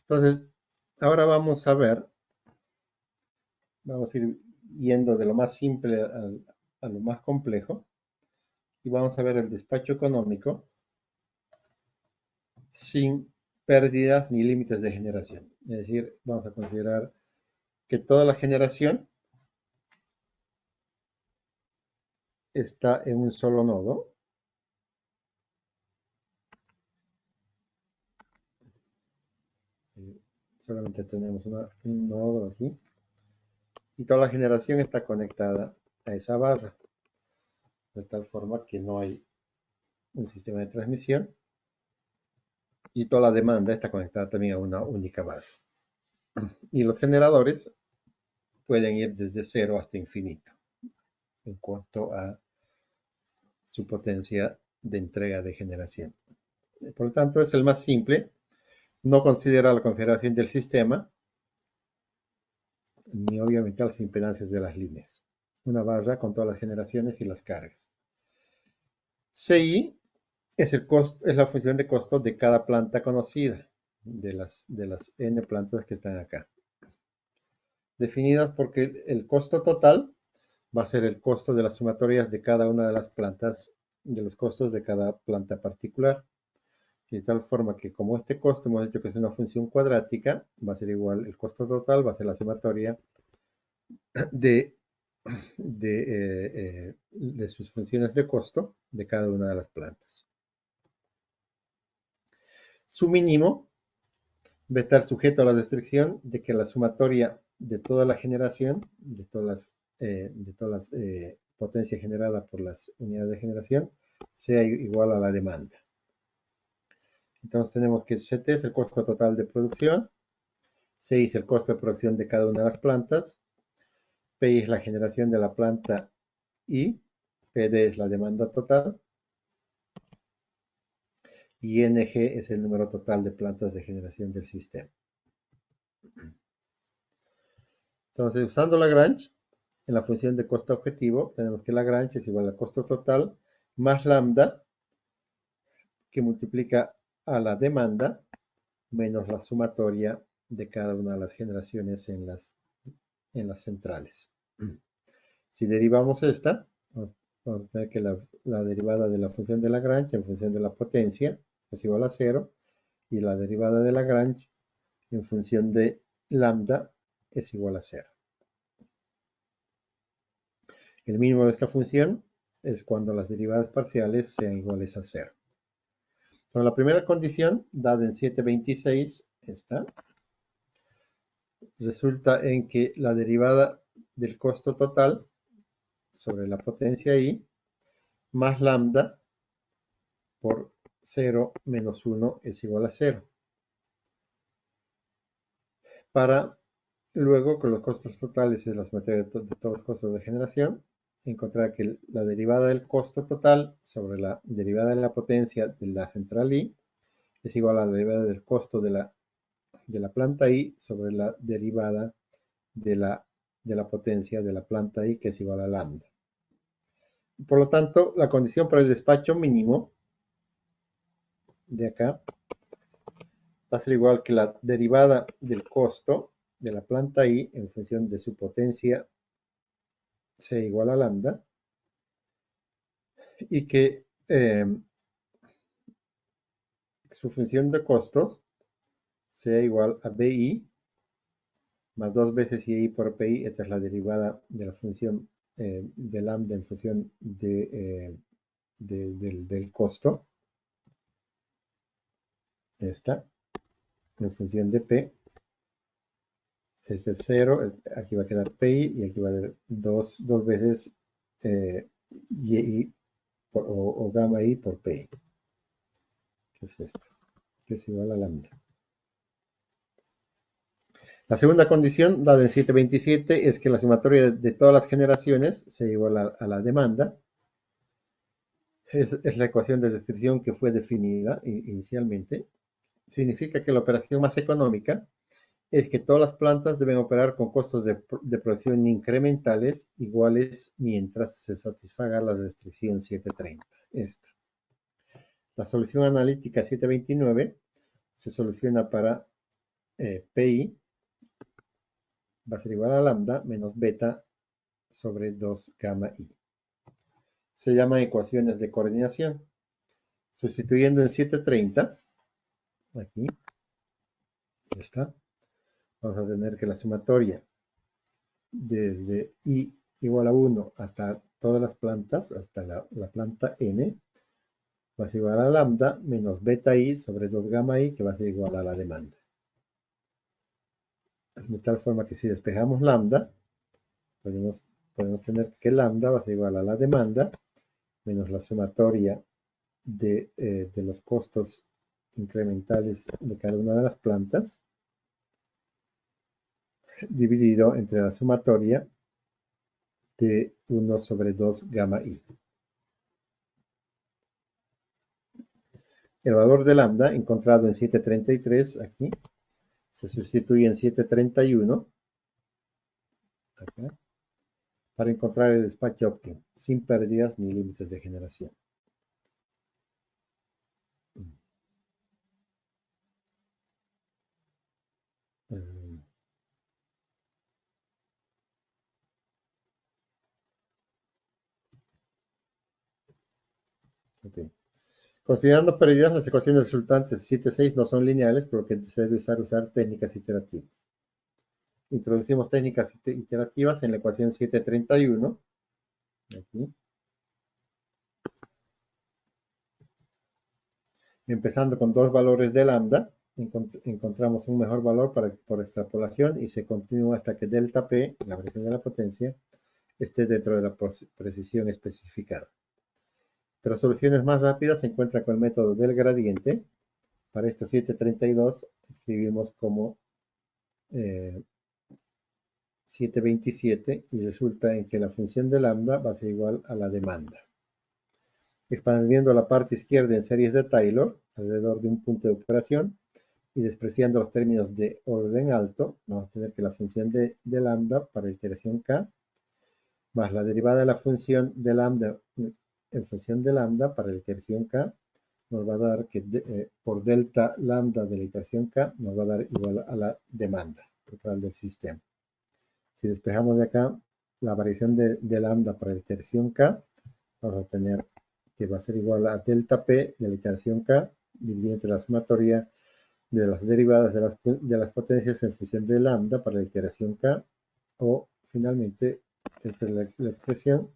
Entonces, ahora vamos a ver, vamos a ir yendo de lo más simple a lo más complejo y vamos a ver el despacho económico sin pérdidas ni límites de generación. Es decir, vamos a considerar que toda la generación está en un solo nodo. Solamente tenemos un nodo aquí. Y toda la generación está conectada a esa barra. De tal forma que no hay un sistema de transmisión. Y toda la demanda está conectada también a una única barra. Y los generadores pueden ir desde 0 hasta infinito en cuanto a su potencia de entrega de generación. Por lo tanto, es el más simple. No considera la configuración del sistema, ni obviamente las impedancias de las líneas. Una barra con todas las generaciones y las cargas. CI es la función de costo de cada planta conocida, de las n plantas que están acá. Definidas porque el costo total va a ser el costo de las sumatorias de cada una de las plantas, de los costos de cada planta particular. De tal forma que como este costo hemos dicho que es una función cuadrática, va a ser igual, el costo total va a ser la sumatoria de, de sus funciones de costo de cada una de las plantas. Su mínimo va a estar sujeto a la restricción de que la sumatoria de toda la generación, de todas las potencias generadas por las unidades de generación, sea igual a la demanda. Entonces tenemos que CT es el costo total de producción, CI es el costo de producción de cada una de las plantas, PI es la generación de la planta I, PD es la demanda total, y NG es el número total de plantas de generación del sistema. Entonces, usando Lagrange, en la función de costo objetivo, tenemos que Lagrange es igual al costo total más lambda, que multiplica a la demanda, menos la sumatoria de cada una de las generaciones en las centrales. Si derivamos esta, vamos a tener que la derivada de la función de Lagrange en función de la potencia es igual a 0, y la derivada de Lagrange en función de lambda es igual a 0. El mínimo de esta función es cuando las derivadas parciales sean iguales a 0. Entonces, la primera condición, dada en 726, esta, resulta en que la derivada del costo total sobre la potencia I más lambda por 0 menos 1 es igual a 0. Para luego, con los costos totales y las materias de todos los costos de generación, encontrar que la derivada del costo total sobre la derivada de la potencia de la central I es igual a la derivada del costo de la planta I sobre la derivada de la potencia de la planta I, que es igual a lambda. Por lo tanto, la condición para el despacho mínimo de acá va a ser igual que la derivada del costo de la planta I en función de su potencia sea igual a lambda, y que su función de costos sea igual a BI más 2 veces I por PI. Esta es la derivada de la función de lambda en función del costo. Esta, en función de P. Este es 0, aquí va a quedar PI y aquí va a haber 2 veces YI o gamma I por PI. ¿Qué es esto? Que es igual a lambda. La segunda condición, dada en 727, es que la sumatoria de todas las generaciones sea igual a la demanda. Es la ecuación de restricción que fue definida inicialmente. Significa que la operación más económica es que todas las plantas deben operar con costos de producción incrementales iguales mientras se satisfaga la restricción 730. Esta. La solución analítica 729 se soluciona para PI va a ser igual a lambda menos beta sobre 2 gamma i. Se llaman ecuaciones de coordinación. Sustituyendo en 730, aquí, ya está, vamos a tener que la sumatoria desde i igual a 1 hasta todas las plantas, hasta la planta n, va a ser igual a lambda menos beta i sobre 2 gamma i, que va a ser igual a la demanda. De tal forma que si despejamos lambda, podemos tener que lambda va a ser igual a la demanda menos la sumatoria de los costos incrementales de cada una de las plantas, dividido entre la sumatoria de 1 sobre 2 gamma i. El valor de lambda encontrado en 733 aquí se sustituye en 731 acá, para encontrar el despacho óptimo sin pérdidas ni límites de generación. Okay. Considerando pérdidas, las ecuaciones resultantes de 7 y 6 no son lineales, por lo que se debe usar técnicas iterativas. Introducimos técnicas iterativas en la ecuación 731. Aquí. Empezando con dos valores de lambda, encontramos un mejor valor por extrapolación y se continúa hasta que delta P, la variación de la potencia, esté dentro de la precisión especificada. Pero soluciones más rápidas se encuentran con el método del gradiente. Para esto 732 escribimos como 727 y resulta en que la función de lambda va a ser igual a la demanda. Expandiendo la parte izquierda en series de Taylor alrededor de un punto de operación y despreciando los términos de orden alto, vamos a tener que la función de lambda para la iteración k más la derivada de la función de lambda en función de lambda para la iteración k nos va a dar que por delta lambda de la iteración k nos va a dar igual a la demanda total del sistema. Si despejamos de acá la variación de lambda para la iteración k, vamos a tener que va a ser igual a delta p de la iteración k dividido entre la sumatoria de las derivadas de las potencias en función de lambda para la iteración k, o finalmente esta es la expresión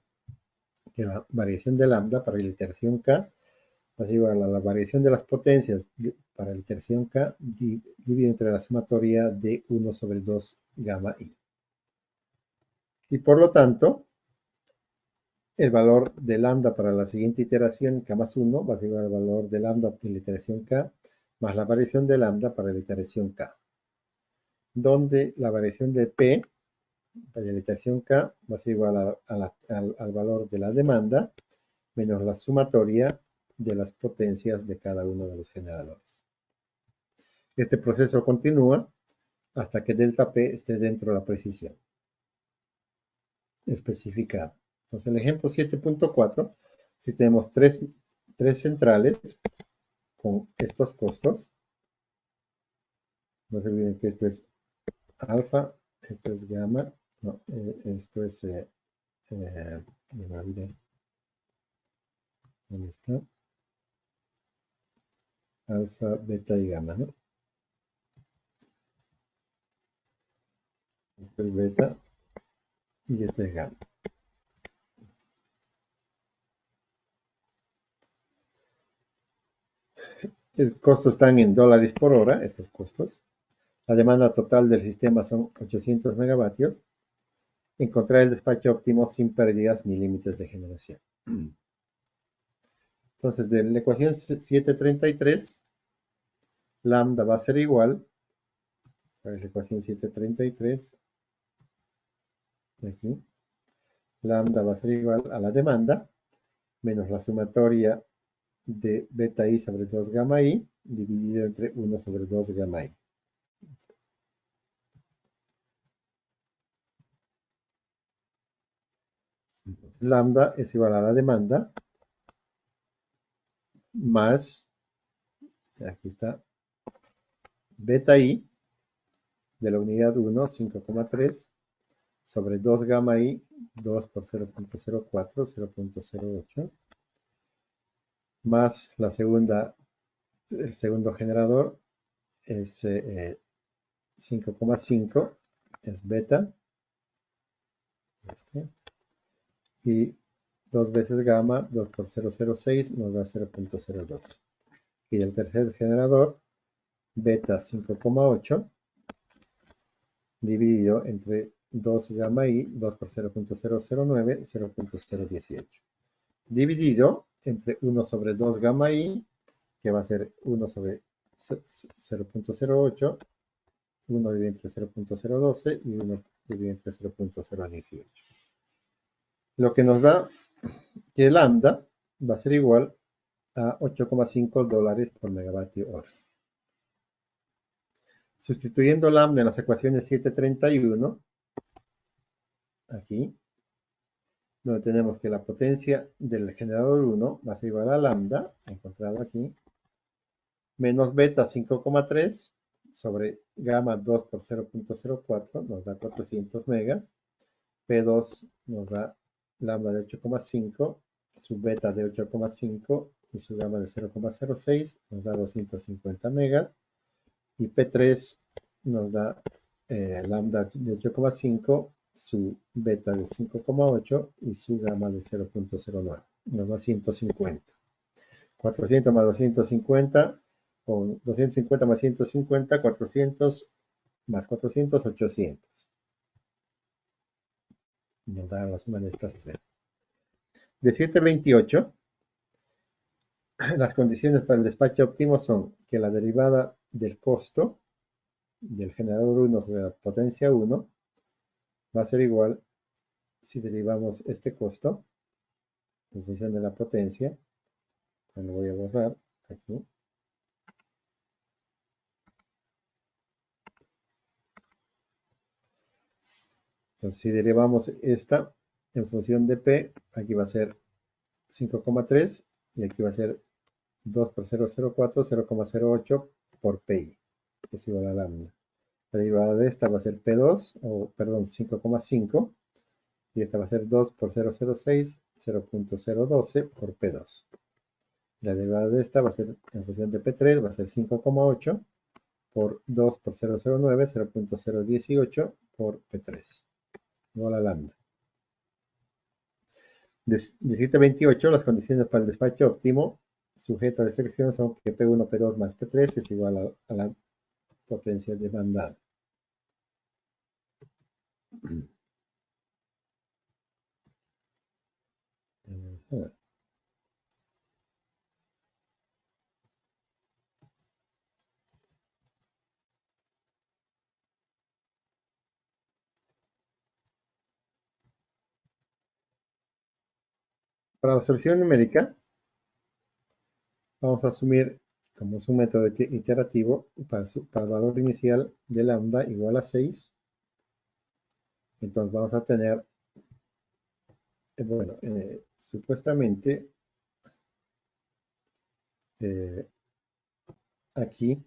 que la variación de lambda para la iteración k va a ser igual a la variación de las potencias para la iteración k dividido entre la sumatoria de 1 sobre 2 gamma i. Y por lo tanto, el valor de lambda para la siguiente iteración, k más 1, va a ser igual al valor de lambda de la iteración k, más la variación de lambda para la iteración k. Donde la variación de p, de la iteración k, va a ser igual al valor de la demanda, menos la sumatoria de las potencias de cada uno de los generadores. Este proceso continúa hasta que delta p esté dentro de la precisión especificada. Entonces, el ejemplo 7.4, si tenemos tres centrales con estos costos, no se olviden que esto es alfa, esto es gamma, no, esto es, me olvidé, ¿dónde está? Alfa, beta y gamma, ¿no? Esto es beta y esto es gamma. El costo están en dólares por hora, estos costos. La demanda total del sistema son 800 megavatios. Encontrar el despacho óptimo sin pérdidas ni límites de generación. Entonces, de la ecuación 733, lambda va a ser igual, ¿cuál es la ecuación 733? Aquí. Lambda va a ser igual a la demanda, menos la sumatoria de beta i sobre 2 gamma i, dividido entre 1 sobre 2 gamma i. Lambda es igual a la demanda más, aquí está, beta i de la unidad 1, 5,3, sobre 2 gamma i, 2 por 0.04, 0.08, más la segunda, el segundo generador es 5,5, es beta, y 2 veces gamma, 2 por 0.06 nos da 0.02. Y el tercer generador, beta 5,8, dividido entre 2 gamma i, 2 por 0.009, 0.018. Dividido entre 1 sobre 2 gamma i, que va a ser 1 sobre 0.08, 1 dividido entre 0.012 y 1 dividido entre 0.018. Lo que nos da que lambda va a ser igual a $8,5 por megavatio hora. Sustituyendo lambda en las ecuaciones 731, aquí, donde tenemos que la potencia del generador 1 va a ser igual a lambda, encontrado aquí, menos beta 5,3 sobre gamma 2 por 0.04, nos da 400 megas, P2 nos da lambda de 8,5, su beta de 8,5 y su gamma de 0,06 nos da 250 megas, y P3 nos da lambda de 8,5, su beta de 5,8 y su gamma de 0.09, nos da 150. 400 más 250, o 250 más 150, 400 más 400, 800. Nos da la suma de estas tres. De 728, las condiciones para el despacho óptimo son que la derivada del costo del generador 1 sobre la potencia 1 va a ser igual si derivamos este costo en función de la potencia. Lo voy a borrar aquí. Entonces, si derivamos esta en función de P, aquí va a ser 5,3 y aquí va a ser 2 por 0,04, 0,08 por PI, que es igual a lambda. La derivada de esta va a ser P2, o perdón, 5,5, y esta va a ser 2 por 0,06, 0.012 por P2. La derivada de esta va a ser, en función de P3, va a ser 5,8 por 2 por 0,09, 0.018 por P3, igual a lambda. De 728, las condiciones para el despacho óptimo sujeto a selección son que P1, P2 más P3 es igual a la potencia demandada. Para la solución numérica, vamos a asumir como es un método iterativo para el valor inicial de lambda igual a 6. Entonces vamos a tener, bueno, supuestamente aquí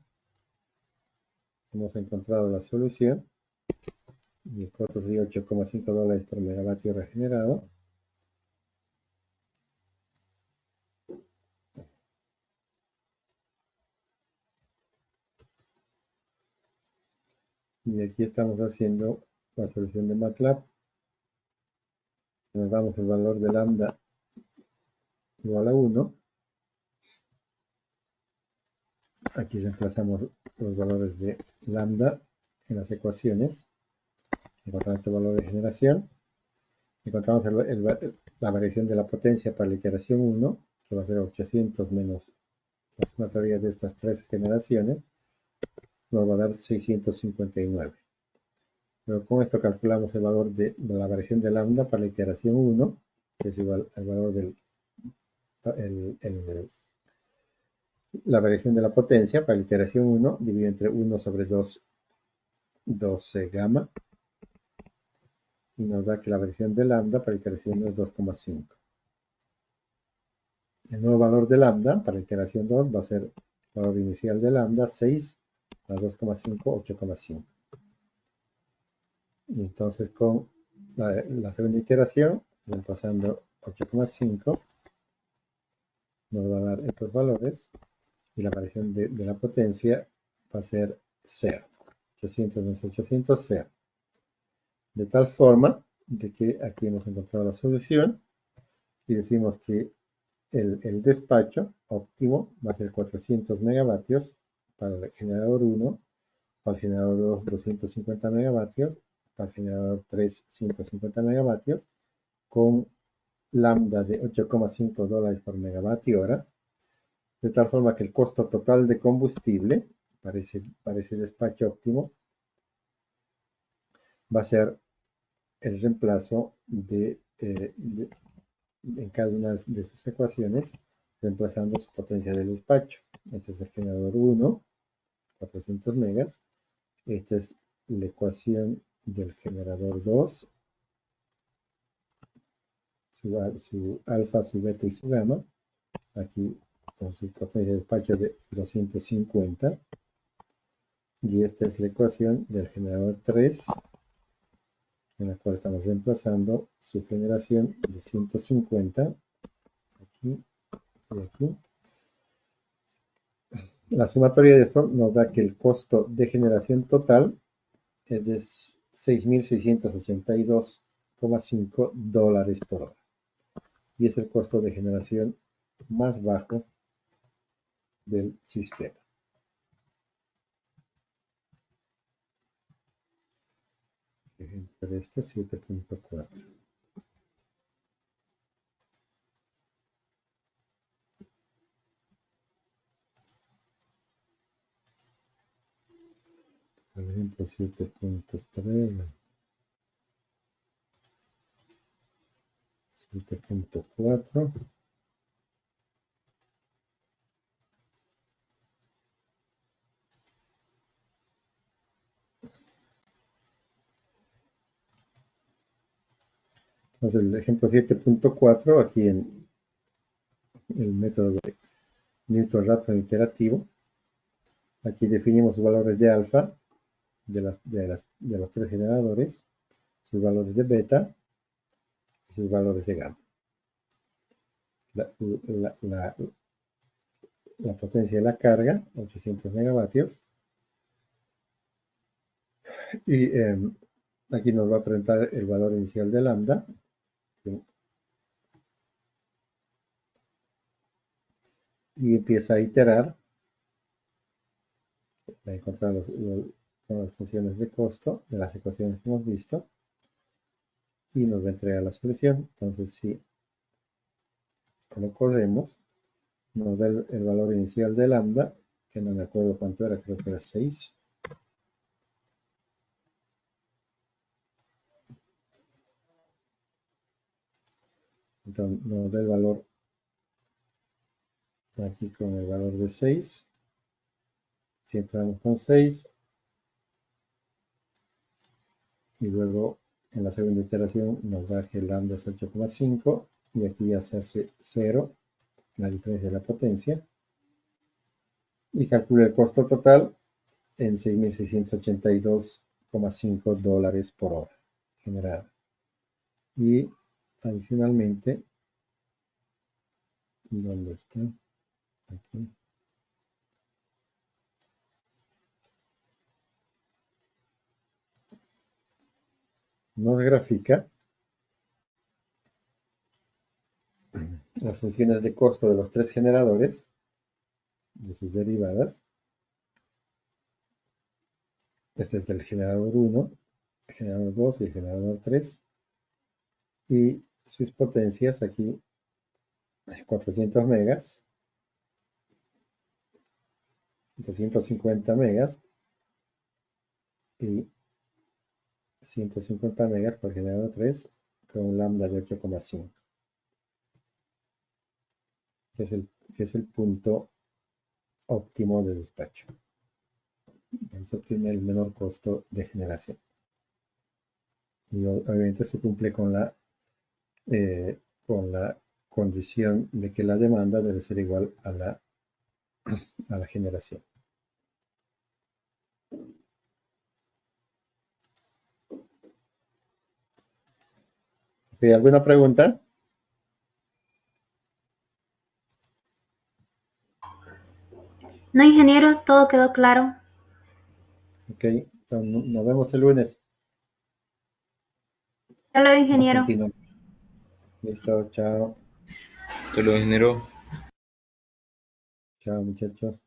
hemos encontrado la solución y el costo sería $8,5 por megavatio regenerado. Y aquí estamos haciendo la solución de MATLAB. Nos damos el valor de lambda igual a 1. Aquí reemplazamos los valores de lambda en las ecuaciones. Encontramos este valor de generación. Encontramos la variación de la potencia para la iteración 1, que va a ser 800 menos la sumatoria de estas tres generaciones. Nos va a dar 659. Pero con esto calculamos el valor de la variación de lambda para la iteración 1, que es igual al valor del la variación de la potencia para la iteración 1 dividido entre 1 sobre 2 gamma, y nos da que la variación de lambda para la iteración 1 es 2,5. El nuevo valor de lambda para iteración 2 va a ser el valor inicial de lambda 6 más 2,5, 8,5. Y entonces con la segunda iteración, reemplazando 8,5, nos va a dar estos valores y la variación de la potencia va a ser 0. 800 menos 800, 0. De tal forma de que aquí hemos encontrado la solución y decimos que el despacho óptimo va a ser 400 megavatios para el generador 1, para el generador 2 250 megavatios, para el generador 3 150 megavatios, con lambda de 8,5 dólares por megavatio hora, de tal forma que el costo total de combustible para ese despacho óptimo va a ser el reemplazo en cada una de sus ecuaciones, reemplazando su potencia del despacho. Este es el generador 1, 400 megas. Esta es la ecuación del generador 2, su alfa, su beta y su gamma. Aquí con su potencia de despacho de 250. Y esta es la ecuación del generador 3, en la cual estamos reemplazando su generación de 150, aquí y aquí. La sumatoria de esto nos da que el costo de generación total es de 6.682,5 dólares por hora. Y es el costo de generación más bajo del sistema. Ejemplo de este 7.4. Por ejemplo 7.3. 7.4. Entonces el ejemplo 7.4, aquí en el método de Newton-Raphson iterativo, aquí definimos los valores de alfa de los tres generadores, sus valores de beta y sus valores de gamma. La potencia de la carga, 800 megavatios. Y aquí nos va a presentar el valor inicial de lambda. Y empieza a iterar para encontrar las funciones de costo de las ecuaciones que hemos visto. Y nos va a entregar la solución. Entonces, si lo corremos, nos da el valor inicial de lambda, que no me acuerdo cuánto era, creo que era 6. Entonces nos da el valor aquí con el valor de 6. Siempre vamos con 6. Y luego en la segunda iteración nos da que el lambda es 8,5. Y aquí ya se hace 0, la diferencia de la potencia. Y calcula el costo total en 6.682,5 dólares por hora generada. Y adicionalmente, ¿dónde está? Aquí. Nos grafica las funciones de costo de los tres generadores, de sus derivadas. Este es del generador 1, el generador 2 y el generador 3. Y sus potencias aquí, 400 megas, 250 megas y 150 megas por generador 3 con un lambda de 8,5, que es el punto óptimo de despacho. Se obtiene el menor costo de generación. Y obviamente se cumple con la condición de que la demanda debe ser igual a la generación. Ok, ¿alguna pregunta? No, ingeniero, todo quedó claro. Ok, entonces nos vemos el lunes. Hasta luego, ingeniero. Continuamos. Listo, chao. Hasta luego, ingeniero. Chao, muchachos.